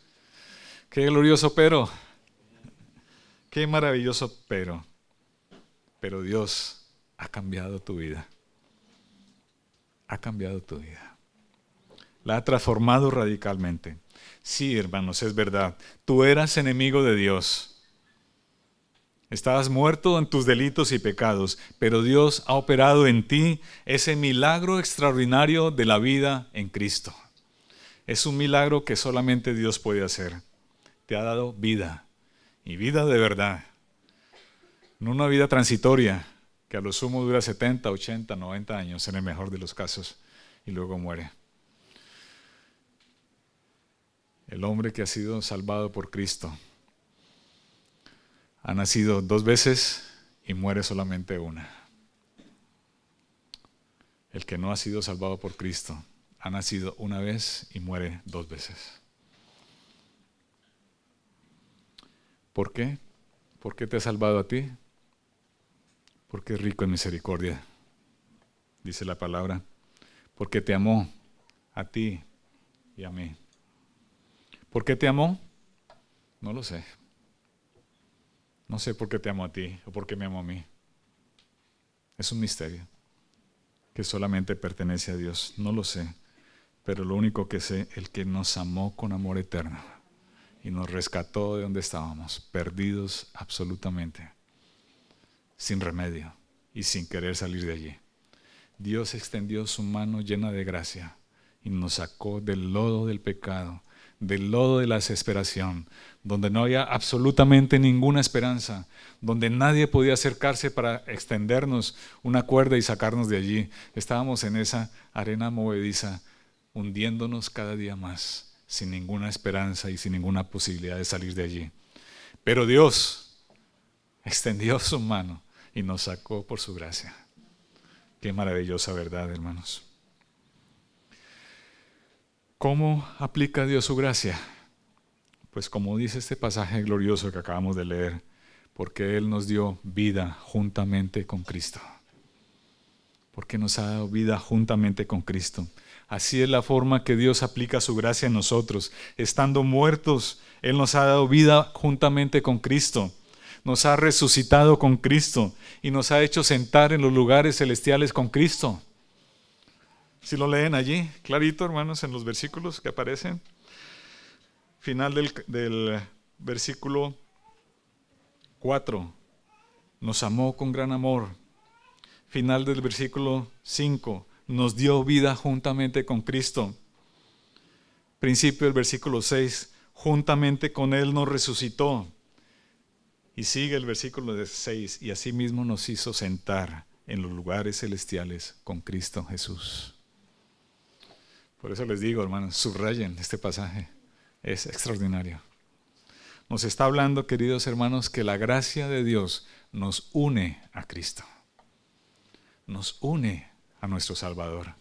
Speaker 1: qué glorioso pero, qué maravilloso pero. Pero Dios ha cambiado tu vida. Ha cambiado tu vida. La ha transformado radicalmente. Sí, hermanos, es verdad. Tú eras enemigo de Dios. Estabas muerto en tus delitos y pecados, pero Dios ha operado en ti ese milagro extraordinario de la vida en Cristo. Es un milagro que solamente Dios puede hacer. Te ha dado vida, y vida de verdad. No una vida transitoria, que a lo sumo dura 70, 80, 90 años, en el mejor de los casos, y luego muere. El hombre que ha sido salvado por Cristo ha nacido 2 veces y muere solamente una. El que no ha sido salvado por Cristo ha nacido una vez y muere 2 veces. ¿Por qué? ¿Por qué te ha salvado a ti? Porque es rico en misericordia, dice la palabra. Porque te amó a ti y a mí. ¿Por qué te amó? No lo sé. No sé por qué te amo a ti o por qué me amo a mí. Es un misterio que solamente pertenece a Dios. No lo sé, pero lo único que sé, el que nos amó con amor eterno y nos rescató de donde estábamos, perdidos absolutamente, sin remedio y sin querer salir de allí. Dios extendió su mano llena de gracia y nos sacó del lodo del pecado, del lodo de la desesperación, donde no había absolutamente ninguna esperanza, donde nadie podía acercarse para extendernos una cuerda y sacarnos de allí. Estábamos en esa arena movediza, hundiéndonos cada día más, sin ninguna esperanza y sin ninguna posibilidad de salir de allí. Pero Dios extendió su mano y nos sacó por su gracia. Qué maravillosa verdad, hermanos. ¿Cómo aplica Dios su gracia? Pues como dice este pasaje glorioso que acabamos de leer, porque Él nos dio vida juntamente con Cristo. Porque nos ha dado vida juntamente con Cristo. Así es la forma que Dios aplica su gracia en nosotros. Estando muertos, Él nos ha dado vida juntamente con Cristo. Nos ha resucitado con Cristo y nos ha hecho sentar en los lugares celestiales con Cristo. Si lo leen allí, clarito, hermanos, en los versículos que aparecen. Final del versículo 4. Nos amó con gran amor. Final del versículo 5. nos dio vida juntamente con Cristo. Principio del versículo 6, juntamente con Él nos resucitó. Y sigue el versículo 6, y asimismo nos hizo sentar en los lugares celestiales con Cristo Jesús. Por eso les digo, hermanos, subrayen este pasaje, es extraordinario. Nos está hablando, queridos hermanos, que la gracia de Dios nos une a Cristo, nos une a nuestro Salvador.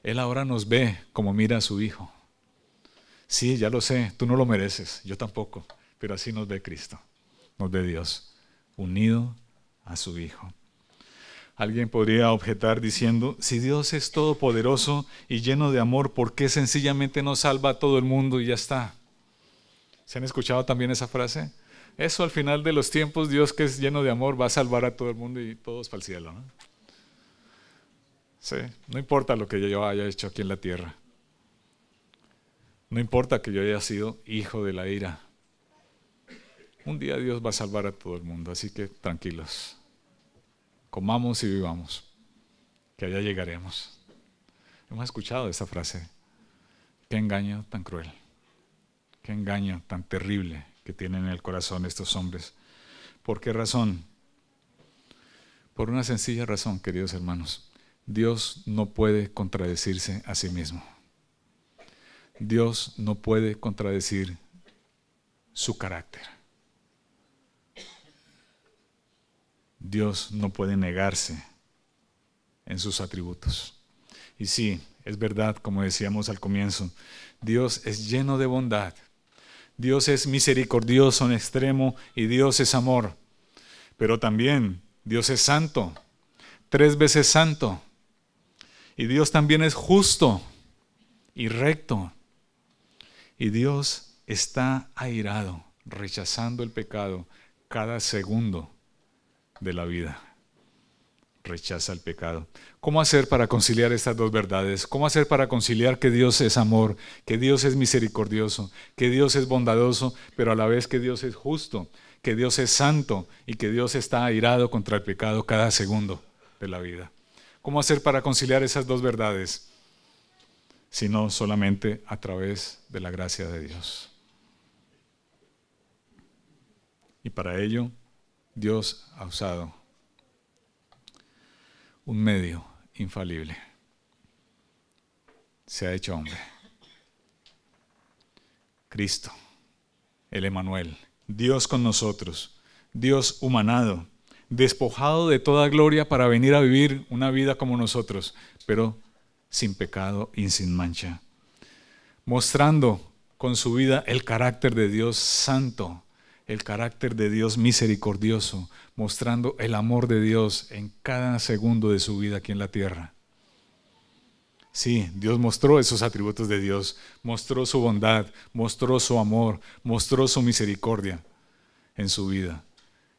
Speaker 1: Él ahora nos ve como mira a su Hijo. Sí, ya lo sé, tú no lo mereces, yo tampoco, pero así nos ve Cristo, nos ve Dios, unido a su Hijo. Alguien podría objetar diciendo, si Dios es todopoderoso y lleno de amor, ¿por qué sencillamente no salva a todo el mundo y ya está? ¿Se han escuchado también esa frase? Eso al final de los tiempos, Dios que es lleno de amor va a salvar a todo el mundo y todos para el cielo, ¿no? Sí, no importa lo que yo haya hecho aquí en la tierra. No importa que yo haya sido hijo de la ira. Un día Dios va a salvar a todo el mundo, así que tranquilos. Comamos y vivamos, que allá llegaremos. Hemos escuchado esa frase. Qué engaño tan cruel, qué engaño tan terrible que tienen en el corazón estos hombres. ¿Por qué razón? Por una sencilla razón, queridos hermanos. Dios no puede contradecirse a sí mismo. Dios no puede contradecir su carácter. Dios no puede negarse en sus atributos. Y sí, es verdad, como decíamos al comienzo, Dios es lleno de bondad. Dios es misericordioso en extremo y Dios es amor. Pero también Dios es santo, 3 veces santo. Y Dios también es justo y recto. Y Dios está airado, rechazando el pecado cada segundo de la vida. Rechaza el pecado. ¿Cómo hacer para conciliar estas dos verdades? ¿Cómo hacer para conciliar que Dios es amor, que Dios es misericordioso, que Dios es bondadoso, pero a la vez que Dios es justo, que Dios es santo y que Dios está airado contra el pecado cada segundo de la vida? ¿Cómo hacer para conciliar esas dos verdades? Sino solamente a través de la gracia de Dios. Y para ello, Dios ha usado un medio infalible. Se ha hecho hombre. Cristo, el Emmanuel, Dios con nosotros, Dios humanado, despojado de toda gloria para venir a vivir una vida como nosotros, pero sin pecado y sin mancha, mostrando con su vida el carácter de Dios santo, el carácter de Dios misericordioso, mostrando el amor de Dios en cada segundo de su vida aquí en la tierra. Sí, Dios mostró esos atributos de Dios, mostró su bondad, mostró su amor, mostró su misericordia en su vida.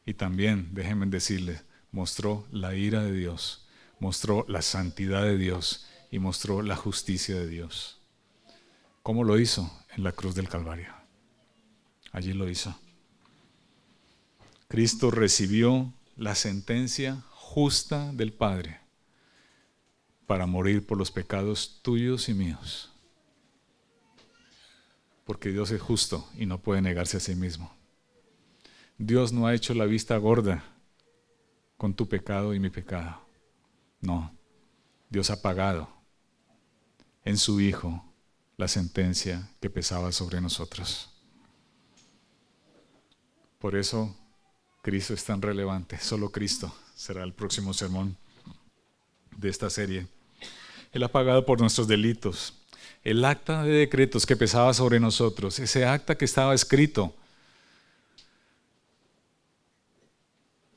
Speaker 1: Y también, déjenme decirles, mostró la ira de Dios, mostró la santidad de Dios y mostró la justicia de Dios. ¿Cómo lo hizo? En la cruz del Calvario. Allí lo hizo. Cristo recibió la sentencia justa del Padre para morir por los pecados tuyos y míos. Porque Dios es justo y no puede negarse a sí mismo. Dios no ha hecho la vista gorda con tu pecado y mi pecado. No, Dios ha pagado en su Hijo la sentencia que pesaba sobre nosotros. Por eso Cristo es tan relevante. Solo Cristo será el próximo sermón de esta serie. Él ha pagado por nuestros delitos. El acta de decretos que pesaba sobre nosotros, ese acta que estaba escrito,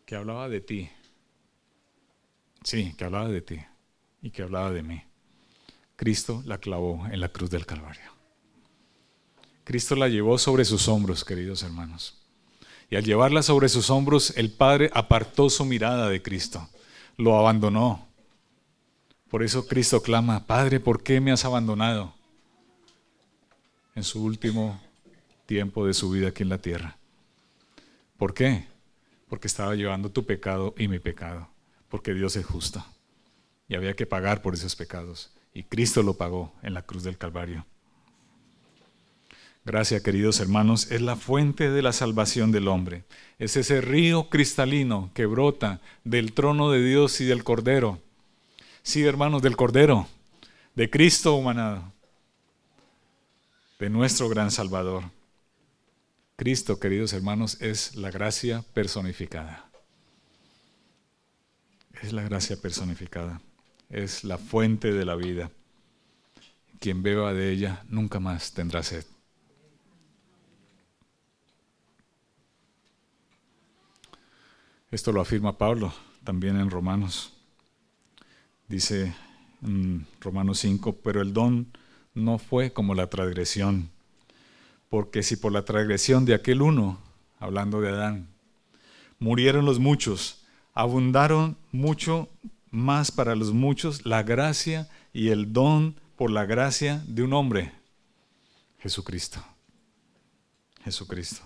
Speaker 1: que hablaba de ti. Sí, que hablaba de ti y que hablaba de mí. Cristo la clavó en la cruz del Calvario. Cristo la llevó sobre sus hombros, queridos hermanos. Y al llevarla sobre sus hombros, el Padre apartó su mirada de Cristo. Lo abandonó. Por eso Cristo clama, Padre, ¿por qué me has abandonado? En su último tiempo de su vida aquí en la tierra. ¿Por qué? Porque estaba llevando tu pecado y mi pecado. Porque Dios es justo. y había que pagar por esos pecados. Y Cristo lo pagó en la cruz del Calvario. Gracia, queridos hermanos, es la fuente de la salvación del hombre. Es ese río cristalino que brota del trono de Dios y del Cordero. Sí, hermanos, del Cordero, de Cristo humanado, de nuestro gran Salvador. Cristo, queridos hermanos, es la gracia personificada. Es la gracia personificada. Es la fuente de la vida. Quien beba de ella nunca más tendrá sed. Esto lo afirma Pablo también en Romanos. Dice en Romanos 5, pero el don no fue como la transgresión, porque si por la transgresión de aquel uno, hablando de Adán, murieron los muchos, abundaron mucho más para los muchos la gracia y el don por la gracia de un hombre, Jesucristo. Jesucristo.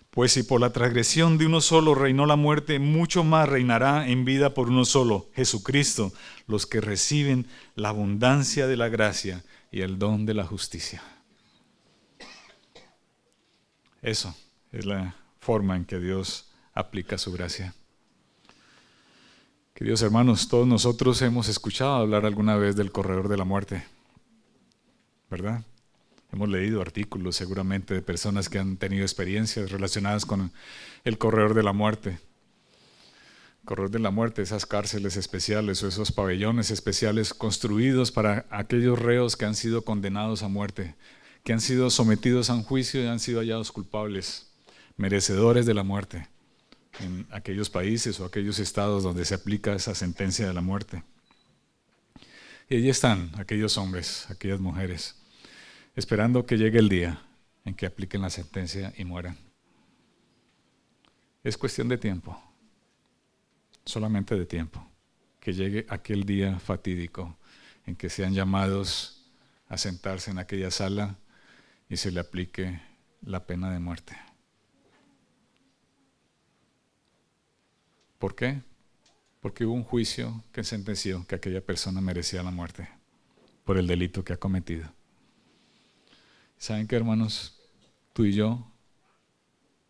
Speaker 1: Pues si por la transgresión de uno solo reinó la muerte, mucho más reinará en vida por uno solo, Jesucristo, los que reciben la abundancia de la gracia y el don de la justicia. Eso es la forma en que Dios aplica su gracia. Queridos hermanos, todos nosotros hemos escuchado hablar alguna vez del corredor de la muerte, ¿verdad? Hemos leído artículos seguramente de personas que han tenido experiencias relacionadas con el corredor de la muerte. El corredor de la muerte, esas cárceles especiales o esos pabellones especiales construidos para aquellos reos que han sido condenados a muerte, que han sido sometidos a un juicio y han sido hallados culpables, merecedores de la muerte, en aquellos países o aquellos estados donde se aplica esa sentencia de la muerte. Y allí están aquellos hombres, aquellas mujeres, esperando que llegue el día en que apliquen la sentencia y mueran. Es cuestión de tiempo, solamente de tiempo, que llegue aquel día fatídico en que sean llamados a sentarse en aquella sala y se le aplique la pena de muerte. ¿Por qué? Porque hubo un juicio que sentenció que aquella persona merecía la muerte por el delito que ha cometido. ¿Saben qué, hermanos? Tú y yo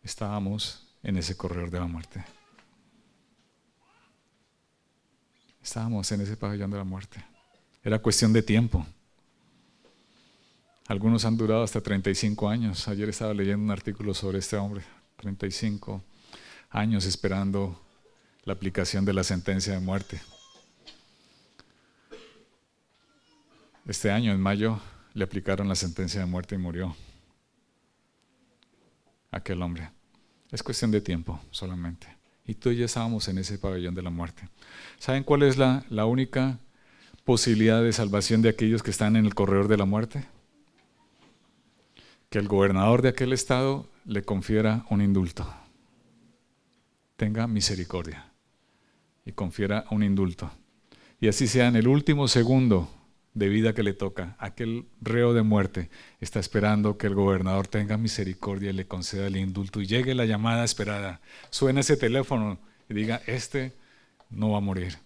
Speaker 1: estábamos en ese corredor de la muerte. Estábamos en ese pabellón de la muerte. Era cuestión de tiempo. Algunos han durado hasta 35 años. Ayer estaba leyendo un artículo sobre este hombre. 35 años esperando la aplicación de la sentencia de muerte. Este año, en mayo, le aplicaron la sentencia de muerte y murió aquel hombre. Es cuestión de tiempo solamente. Y tú y yo estábamos en ese pabellón de la muerte. ¿Saben cuál es la única posibilidad de salvación de aquellos que están en el corredor de la muerte? Que el gobernador de aquel estado le confiera un indulto. Tenga misericordia y confiera un indulto. Y así sea en el último segundo de vida que le toca, aquel reo de muerte está esperando que el gobernador tenga misericordia y le conceda el indulto y llegue la llamada esperada, suena ese teléfono y diga, este no va a morir.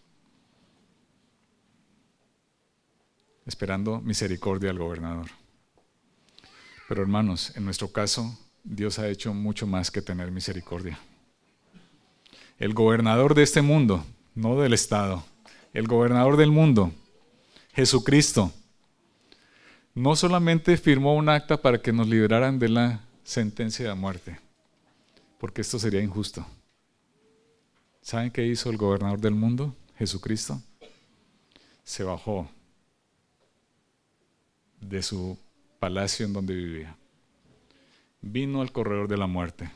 Speaker 1: Esperando misericordia al gobernador. Pero hermanos, en nuestro caso, Dios ha hecho mucho más que tener misericordia. El gobernador de este mundo, no del estado, el gobernador del mundo, Jesucristo, no solamente firmó un acta para que nos liberaran de la sentencia de muerte, porque esto sería injusto. ¿Saben qué hizo el gobernador del mundo, Jesucristo? Se bajó de su palacio en donde vivía. Vino al corredor de la muerte.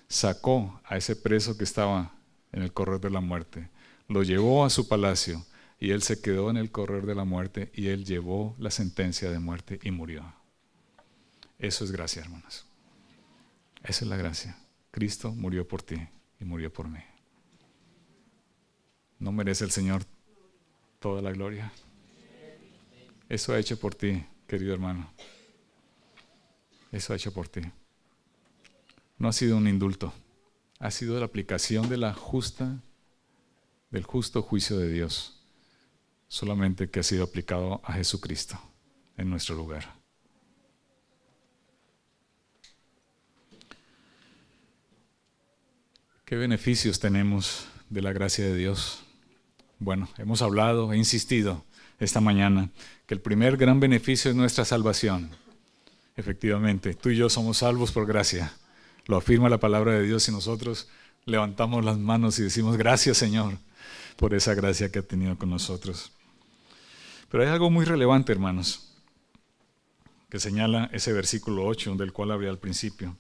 Speaker 1: Sacó a ese preso que estaba en el corredor de la muerte. Lo llevó a su palacio. Y él se quedó en el corredor de la muerte y él llevó la sentencia de muerte y murió. Eso es gracia, hermanos. Esa es la gracia. Cristo murió por ti y murió por mí. ¿No merece el Señor toda la gloria? Eso ha hecho por ti, querido hermano. Eso ha hecho por ti. No ha sido un indulto. Ha sido la aplicación del justo juicio de Dios. solamente que ha sido aplicado a Jesucristo en nuestro lugar. ¿Qué beneficios tenemos de la gracia de Dios? Bueno, hemos hablado, he insistido esta mañana que el primer gran beneficio es nuestra salvación. Efectivamente, tú y yo somos salvos por gracia. Lo afirma la palabra de Dios y nosotros levantamos las manos y decimos gracias, Señor, por esa gracia que ha tenido con nosotros. Pero hay algo muy relevante, hermanos, que señala ese versículo 8 del cual hablé al principio.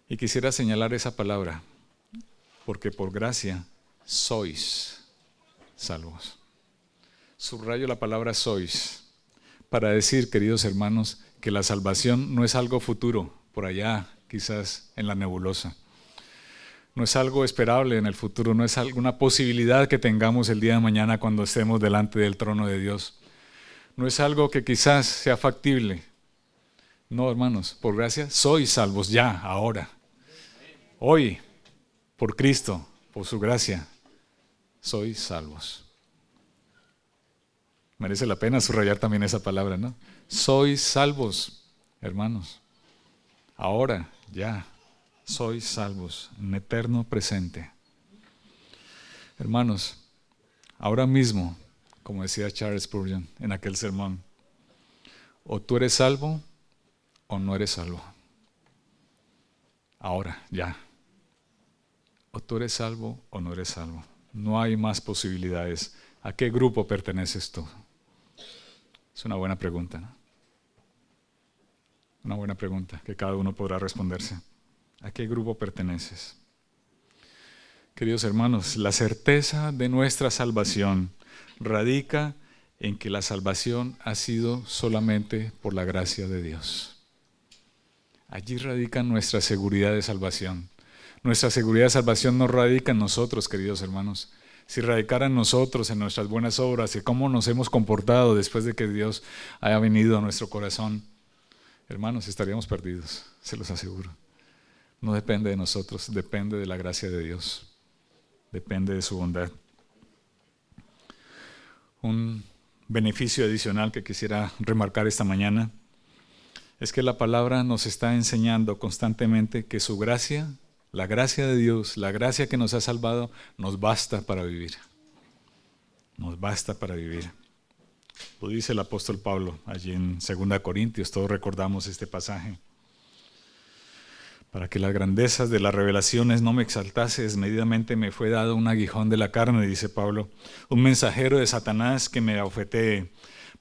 Speaker 1: Y quisiera señalar esa palabra, porque por gracia sois salvos. Subrayo la palabra sois, para decir, queridos hermanos, que la salvación no es algo futuro, por allá, quizás en la nebulosa. No es algo esperable en el futuro, no es alguna posibilidad que tengamos el día de mañana cuando estemos delante del trono de Dios. No es algo que quizás sea factible. No, hermanos, por gracia sois salvos ya, ahora. Hoy, por Cristo, por su gracia, sois salvos. Merece la pena subrayar también esa palabra, ¿no? Sois salvos, hermanos. Ahora, ya, sois salvos, en eterno presente. Hermanos, ahora mismo, como decía Charles Spurgeon en aquel sermón, o tú eres salvo o no eres salvo. Ahora, ya. O tú eres salvo o no eres salvo. No hay más posibilidades. ¿A qué grupo perteneces tú? Es una buena pregunta, ¿no? Una buena pregunta que cada uno podrá responderse. ¿A qué grupo perteneces? Queridos hermanos, la certeza de nuestra salvación radica en que la salvación ha sido solamente por la gracia de Dios. Allí radica nuestra seguridad de salvación. Nuestra seguridad de salvación no radica en nosotros, queridos hermanos. Si radicara en nosotros, en nuestras buenas obras y cómo nos hemos comportado después de que Dios haya venido a nuestro corazón, hermanos, estaríamos perdidos, se los aseguro. No depende de nosotros, depende de la gracia de Dios. Depende de su bondad. Un beneficio adicional que quisiera remarcar esta mañana es que la palabra nos está enseñando constantemente que su gracia, la gracia de Dios, la gracia que nos ha salvado, nos basta para vivir. Nos basta para vivir. Lo dice el apóstol Pablo allí en 2 Corintios, todos recordamos este pasaje. Para que las grandezas de las revelaciones no me exaltase, desmedidamente me fue dado un aguijón de la carne, dice Pablo, un mensajero de Satanás que me abofetee,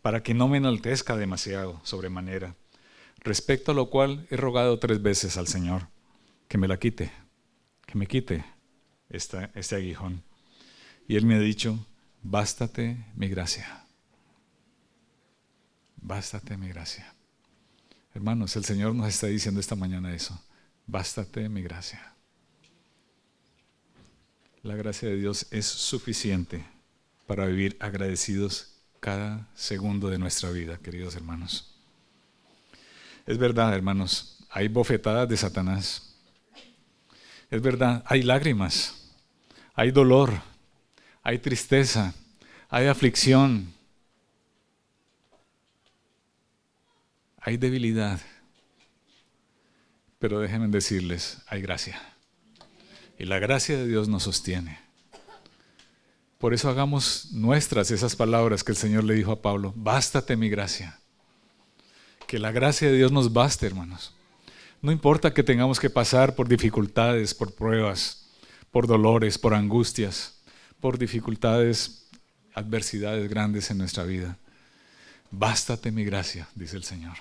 Speaker 1: para que no me enaltezca demasiado, sobremanera. Respecto a lo cual he rogado 3 veces al Señor, que me la quite, que me quite este aguijón. Y Él me ha dicho, bástate mi gracia. Bástate mi gracia. Hermanos, el Señor nos está diciendo esta mañana eso. Bástate mi gracia. La gracia de Dios es suficiente para vivir agradecidos cada segundo de nuestra vida, queridos hermanos. Es verdad, hermanos, hay bofetadas de Satanás. Es verdad, hay lágrimas, hay dolor, hay tristeza, hay aflicción, hay debilidad. Pero déjenme decirles, hay gracia. Y la gracia de Dios nos sostiene. Por eso hagamos nuestras esas palabras que el Señor le dijo a Pablo, bástate mi gracia. Que la gracia de Dios nos baste, hermanos. No importa que tengamos que pasar por dificultades, por pruebas, por dolores, por angustias, por dificultades, adversidades grandes en nuestra vida. Bástate mi gracia, dice el Señor.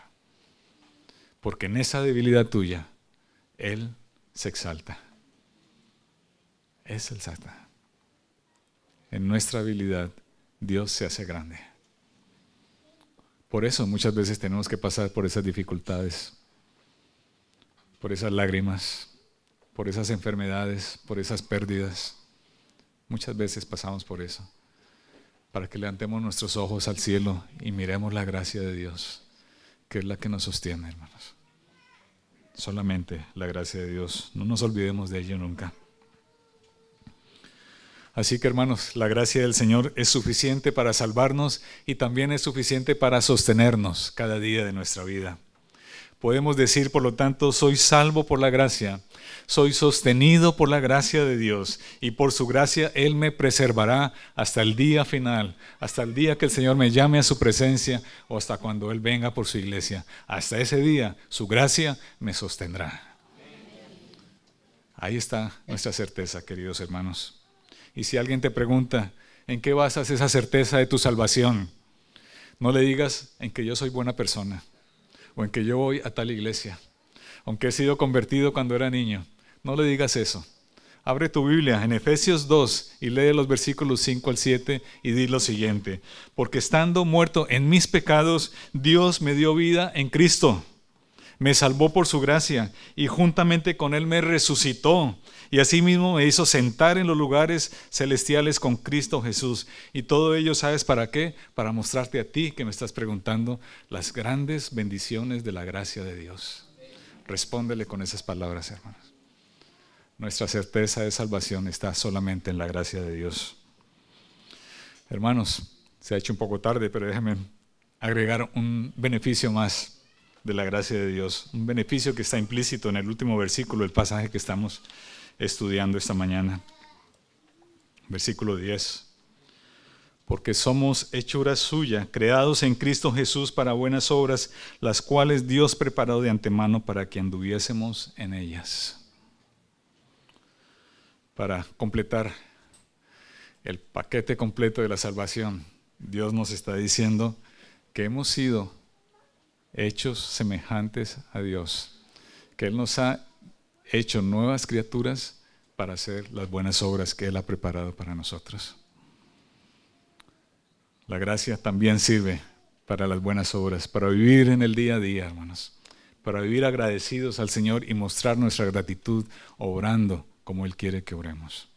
Speaker 1: Porque en esa debilidad tuya, Él se exalta. Él se exalta. En nuestra debilidad, Dios se hace grande. Por eso muchas veces tenemos que pasar por esas dificultades, por esas lágrimas, por esas enfermedades, por esas pérdidas. Muchas veces pasamos por eso, para que levantemos nuestros ojos al cielo y miremos la gracia de Dios, que es la que nos sostiene, hermanos. Solamente la gracia de Dios. No nos olvidemos de ello nunca. Así que, hermanos, la gracia del Señor es suficiente para salvarnos y también es suficiente para sostenernos cada día de nuestra vida. Podemos decir, por lo tanto, soy salvo por la gracia, soy sostenido por la gracia de Dios y por su gracia Él me preservará hasta el día final, hasta el día que el Señor me llame a su presencia o hasta cuando Él venga por su iglesia. Hasta ese día su gracia me sostendrá. Ahí está nuestra certeza, queridos hermanos. Y si alguien te pregunta, ¿en qué basas esa certeza de tu salvación? No le digas en que yo soy buena persona o en que yo voy a tal iglesia, aunque he sido convertido cuando era niño. No le digas eso. Abre tu Biblia en Efesios 2 y lee los versículos 5 al 7 y di lo siguiente. Porque estando muerto en mis pecados, Dios me dio vida en Cristo. Me salvó por su gracia y juntamente con Él me resucitó. Y asimismo me hizo sentar en los lugares celestiales con Cristo Jesús. Y todo ello, ¿sabes para qué? Para mostrarte a ti que me estás preguntando las grandes bendiciones de la gracia de Dios. Respóndele con esas palabras, hermanos. Nuestra certeza de salvación está solamente en la gracia de Dios. Hermanos, se ha hecho un poco tarde, pero déjenme agregar un beneficio más de la gracia de Dios. Un beneficio que está implícito en el último versículo del pasaje que estamos estudiando esta mañana. Versículo 10. Porque somos hechura suya, creados en Cristo Jesús para buenas obras, las cuales Dios preparó de antemano para que anduviésemos en ellas. Para completar el paquete completo de la salvación, Dios nos está diciendo que hemos sido hechos semejantes a Dios, que Él nos ha hecho nuevas criaturas para hacer las buenas obras que Él ha preparado para nosotros. La gracia también sirve para las buenas obras, para vivir en el día a día, hermanos, para vivir agradecidos al Señor y mostrar nuestra gratitud obrando como Él quiere que oremos.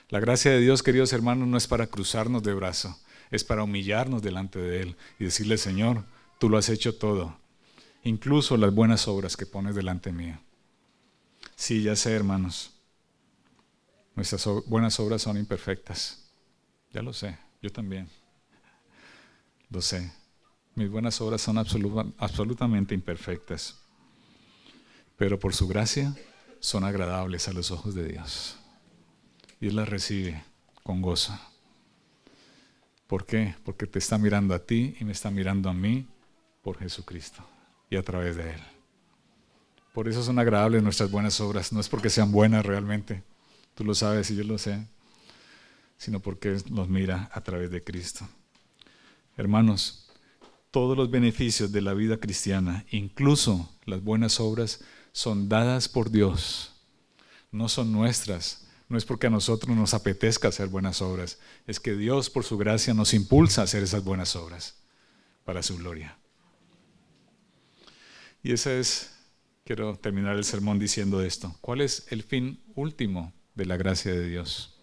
Speaker 1: La gracia de Dios, queridos hermanos, no es para cruzarnos de brazo, es para humillarnos delante de Él y decirle, Señor, tú lo has hecho todo, incluso las buenas obras que pones delante mío. Sí, ya sé, hermanos, nuestras buenas obras son imperfectas. Ya lo sé, yo también. Lo sé. Mis buenas obras son absolutamente imperfectas, pero por su gracia son agradables a los ojos de Dios. Y Él las recibe con gozo. ¿Por qué? Porque te está mirando a ti y me está mirando a mí por Jesucristo y a través de Él. Por eso son agradables nuestras buenas obras. No es porque sean buenas realmente, tú lo sabes y yo lo sé, sino porque nos mira a través de Cristo. Hermanos, todos los beneficios de la vida cristiana, incluso las buenas obras, son dadas por Dios, no son nuestras. No es porque a nosotros nos apetezca hacer buenas obras, es que Dios por su gracia nos impulsa a hacer esas buenas obras para su gloria. Y quiero terminar el sermón diciendo esto. ¿Cuál es el fin último de la gracia de Dios?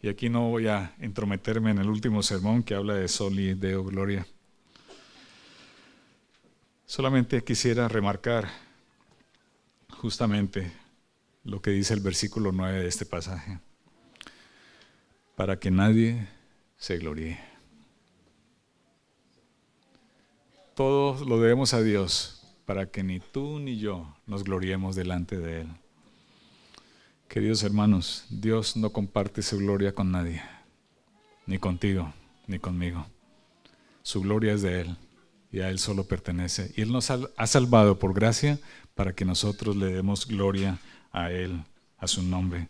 Speaker 1: Y aquí no voy a entrometerme en el último sermón que habla de Soli Deo Gloria. Solamente quisiera remarcar justamente lo que dice el versículo 9 de este pasaje. Para que nadie se gloríe. Todo lo debemos a Dios, para que ni tú ni yo nos gloriemos delante de Él. Queridos hermanos, Dios no comparte su gloria con nadie, ni contigo, ni conmigo. Su gloria es de Él, y a Él solo pertenece. Y Él nos ha salvado por gracia para que nosotros le demos gloria a Él, a su nombre.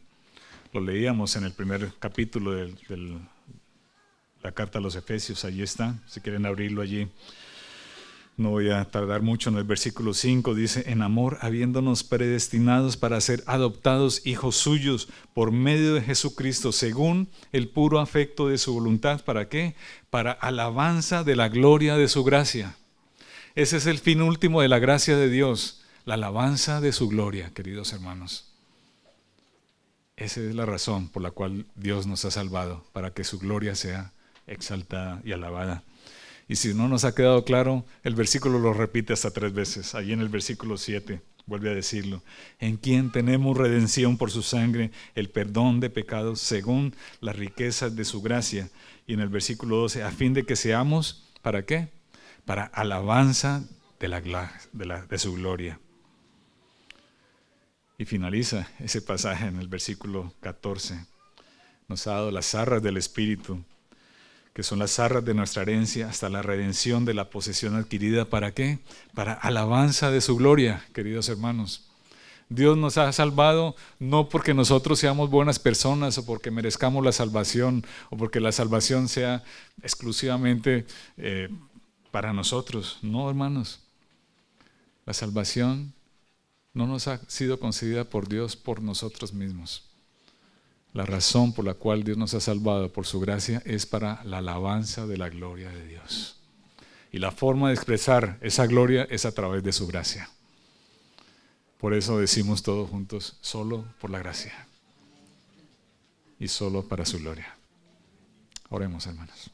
Speaker 1: Lo leíamos en el primer capítulo de la carta a los Efesios, allí está, si quieren abrirlo allí. No voy a tardar mucho. En el versículo 5 dice, en amor habiéndonos predestinados para ser adoptados hijos suyos por medio de Jesucristo, según el puro afecto de su voluntad. ¿Para qué? Para alabanza de la gloria de su gracia. Ese es el fin último de la gracia de Dios, la alabanza de su gloria, queridos hermanos. Esa es la razón por la cual Dios nos ha salvado, para que su gloria sea exaltada y alabada. Y si no nos ha quedado claro, el versículo lo repite hasta 3 veces. Allí en el versículo 7 vuelve a decirlo, en quien tenemos redención por su sangre, el perdón de pecados según las riquezas de su gracia. Y en el versículo 12, a fin de que seamos, ¿para qué? Para alabanza de su gloria. Y finaliza ese pasaje en el versículo 14. Nos ha dado las arras del Espíritu, que son las arras de nuestra herencia, hasta la redención de la posesión adquirida. ¿Para qué? Para alabanza de su gloria, queridos hermanos. Dios nos ha salvado no porque nosotros seamos buenas personas o porque merezcamos la salvación o porque la salvación sea exclusivamente para nosotros. No, hermanos. La salvación no nos ha sido concedida por Dios por nosotros mismos. La razón por la cual Dios nos ha salvado por su gracia es para la alabanza de la gloria de Dios. Y la forma de expresar esa gloria es a través de su gracia. Por eso decimos todos juntos, solo por la gracia y solo para su gloria. Oremos, hermanos.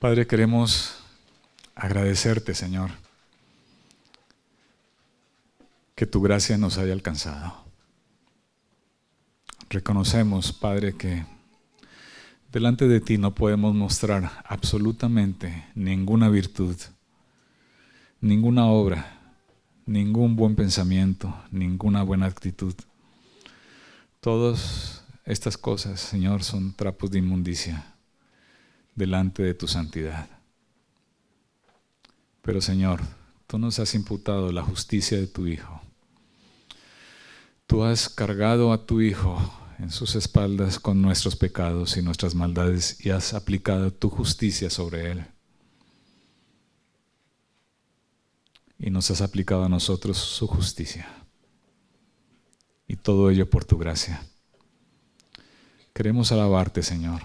Speaker 1: Padre, queremos agradecerte, Señor, que tu gracia nos haya alcanzado. Reconocemos, Padre, que delante de ti no podemos mostrar absolutamente ninguna virtud, ninguna obra, ningún buen pensamiento, ninguna buena actitud. Todas estas cosas, Señor, son trapos de inmundicia delante de tu santidad. Pero, Señor, tú nos has imputado la justicia de tu Hijo. Tú has cargado a tu Hijo en sus espaldas con nuestros pecados y nuestras maldades y has aplicado tu justicia sobre Él. Y nos has aplicado a nosotros su justicia. Y todo ello por tu gracia. Queremos alabarte, Señor,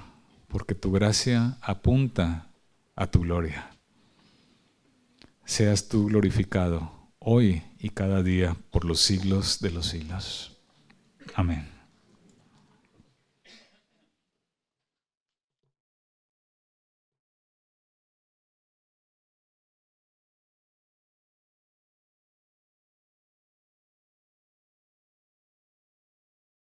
Speaker 1: porque tu gracia apunta a tu gloria. Seas tú glorificado hoy y cada día por los siglos de los siglos. Amén.